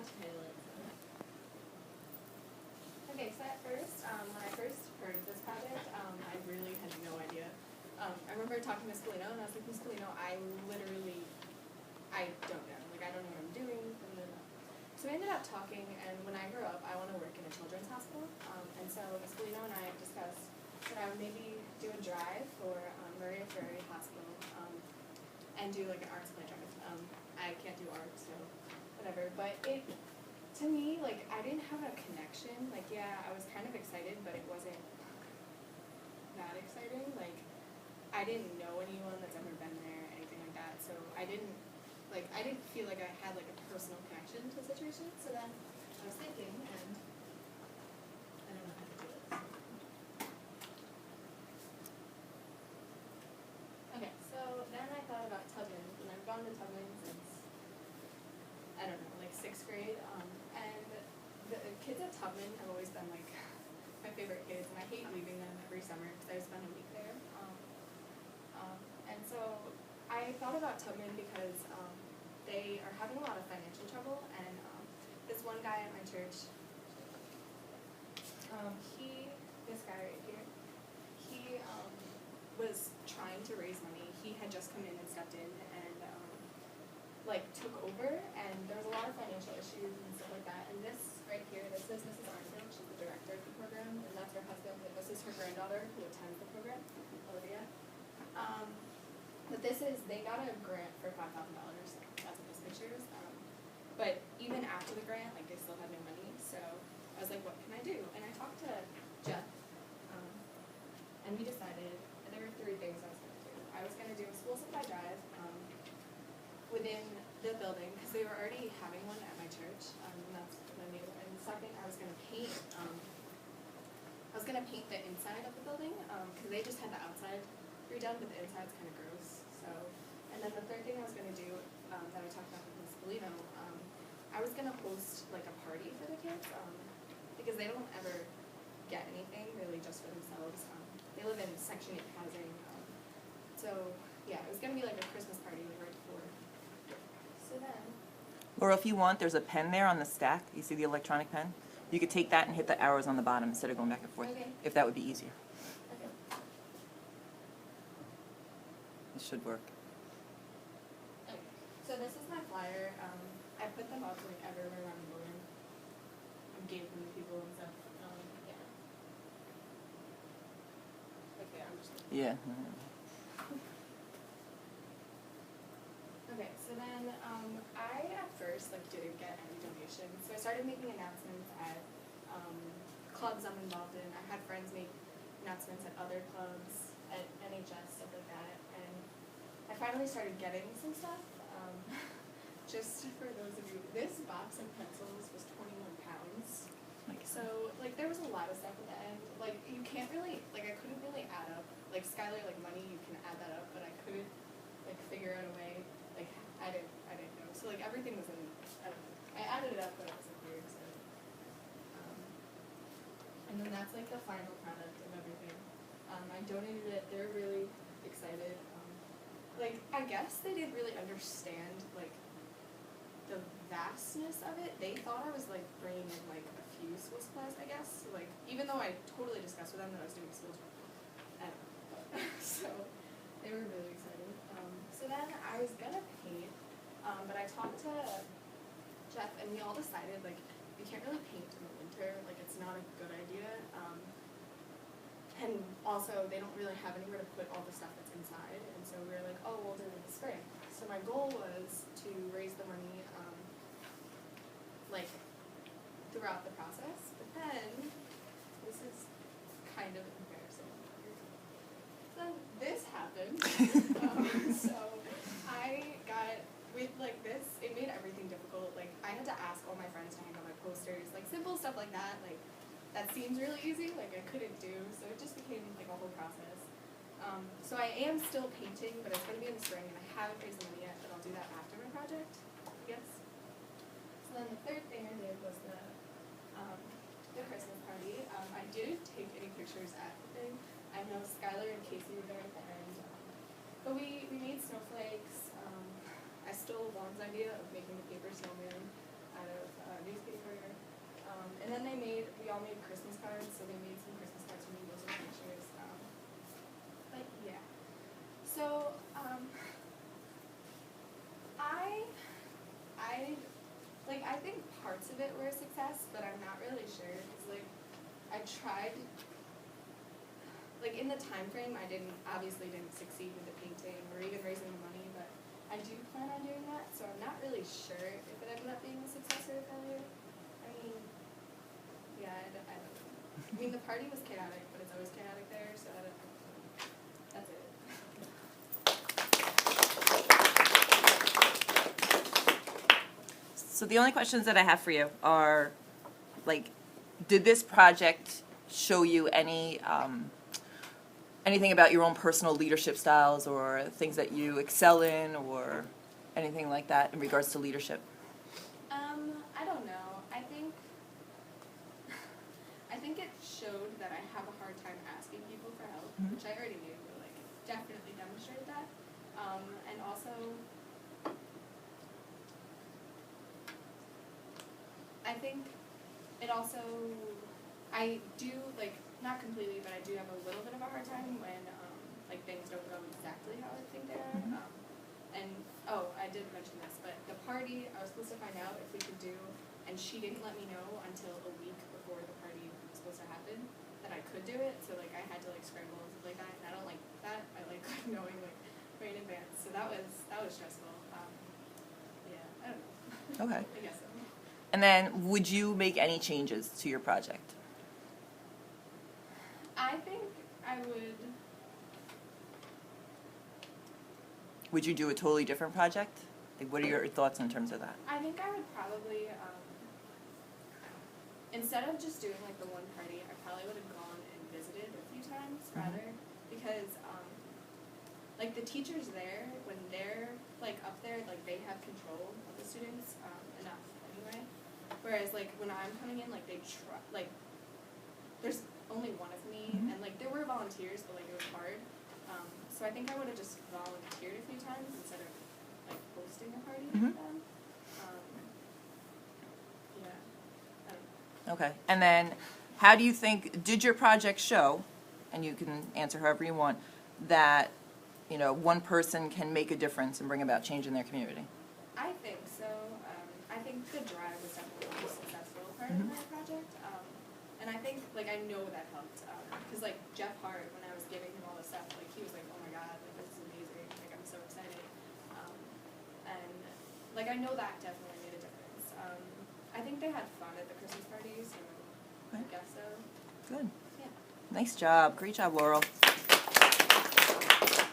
on to title it. Okay, so at first, when I first heard of this project, I really had no idea. I remember talking to Ms. Galino, and I was like, Ms. Galino, I don't know. Like, I don't know what I'm doing. So we ended up talking, and when I grow up, I want to work in a children's hospital. And so Ms. Galino and I discussed that I would maybe do a drive for Maria Ferrari Hospital and do like an arts play drive. I can't do art, so whatever. But to me, like, I didn't have a connection. Like, yeah, I was kind of excited, but it wasn't that exciting. Like, I didn't know anyone that's ever been there, anything like that. So I didn't feel like I had like a personal connection to the situation. So then I was thinking, and I don't know how to do this. Okay, so then I thought about Tubman, and I've gone to Tubman since, I don't know, like 6th grade. And the kids at Tubman have always been like my favorite kids, and I hate leaving them every summer because I spend a week there. And so I thought about Tubman because they are having a lot of financial trouble, and this one guy at my church, this guy right here, he was trying to raise money. He had just come in and stepped in and like took over, and there was a lot of financial issues and stuff like that. And this right here, this is Mrs. Arnfield. She's the director of the program, and that's her husband. And this is her granddaughter who attends the program, Olivia. But they got a grant for $5,000. That's what this picture is. But even after the grant, like, they still had no money. So I was like, what can I do? And I talked to Jeff, and we decided there were 3 things I was going to do. I was going to do a school supply drive within the building, because they were already having one at my church, and that's what I knew. And second, I was going to paint. I was going to paint the inside of the building, because they just had the outside redone, but the inside's kind of gross. So, and then the third thing I was going to do, that I talked about with Ms. Galino, I was going to host like a party for the kids, because they don't ever get anything really just for themselves. They live in Section 8 housing, so yeah, it was going to be like a Christmas party like right before. So then, Laurel, if you want, there's a pen there on the stack. You see the electronic pen? You could take that and hit the arrows on the bottom instead of going back and forth, okay. if that would be easier. Okay. This should work. Okay. So this is my flyer. I put them up like everywhere around the building. I gave them to people and stuff. Yeah. Okay, I'm just. Yeah. Okay, so then I at first like didn't get any donations, so I started making announcements at clubs I'm involved in. I had friends make announcements at other clubs, at NHS, stuff like that, and I finally started getting some stuff. Just for those of you, this box of pencils was 21 pounds. So like there was a lot of stuff at the end. Like you can't really, like I couldn't really add up. Like Skylar, like money, you can add that up, but I couldn't like figure out a way. Like I didn't know. So like everything was in. I added it up, but it wasn't weird. So, and then that's like the final product of everything. I donated it. They were really excited. Like I guess they didn't really understand like the vastness of it. They thought I was like bringing in like a few school supplies. I guess like even though I totally discussed with them that I was doing school supplies, I don't know. So they were really excited. So then I was gonna paint, but I talked to Jeff, and we all decided like we can't really paint in the winter. Like it's not a good idea. And also they don't really have anywhere to put all the stuff that's inside, and so we were like, oh, we'll do it in the spring. So my goal was to raise the money, like throughout the process. But then this is kind of embarrassing. So this happened. So I got, with like this, it made everything difficult. Like I had to ask all my friends to hang up my posters, like simple stuff like that. Like that seems really easy, like I couldn't do. So it just became like a whole process. So I am still painting, but it's going to be in the spring, and I haven't raised the money yet, but I'll do that after my project, I guess. So then the third thing I did was the Christmas party. I didn't take any pictures at the thing. I know Skylar and Casey were there at the end. But we made snowflakes. I stole Juan's idea of making the paper snowman out of think parts of it were a success, but I'm not really sure, because, like, I tried, like, in the time frame, I obviously didn't succeed with the painting or even raising the money, but I do plan on doing that, so I'm not really sure if it ended up being a success or a failure. I mean, yeah, I don't know. I mean, the party was chaotic, but it's always chaotic there, so I don't know. That's it. So the only questions that I have for you are, like, did this project show you anything about your own personal leadership styles or things that you excel in or anything like that in regards to leadership? I don't know. I think it showed that I have a hard time asking people for help, which I already knew, but, like, definitely demonstrated that. And also, I think it also, I do, like, not completely, but I do have a little bit of a hard time when, like, things don't go exactly how I think they are. I did mention this, but the party, I was supposed to find out if we could do, and she didn't let me know until a week before the party was supposed to happen, that I could do it, so, like, I had to, like, scramble and stuff like that, and I don't like that. I like knowing, like, way in advance, so that was stressful. Yeah, I don't know. Okay. I guess so. And then, would you make any changes to your project? I think I would. Would you do a totally different project? Like, what are your thoughts in terms of that? I think I would probably, instead of just doing, like, the one party, I probably would have gone and visited a few times rather, because, like, the teachers there, when they're, like, up there, like, they have control of the students enough anyway. Whereas, like, when I'm coming in, like, there's only one of me, and, like, there were volunteers, but, like, it was hard. So I think I would have just volunteered a few times instead of, like, hosting a party with them. Yeah, I don't know. Okay. And then, how do you think, did your project show, and you can answer however you want, that, you know, one person can make a difference and bring about change in their community? I think so. I think the drive was definitely the most successful part of my project. And I think, like, I know that helped. Because, like, Jeff Hart, when I was giving him all this stuff, like, he was like, oh my god, like, this is amazing. Like, I'm so excited. And, like, I know that definitely made a difference. I think they had fun at the Christmas party, so I guess so. Good. Yeah. Nice job. Great job, Laurel.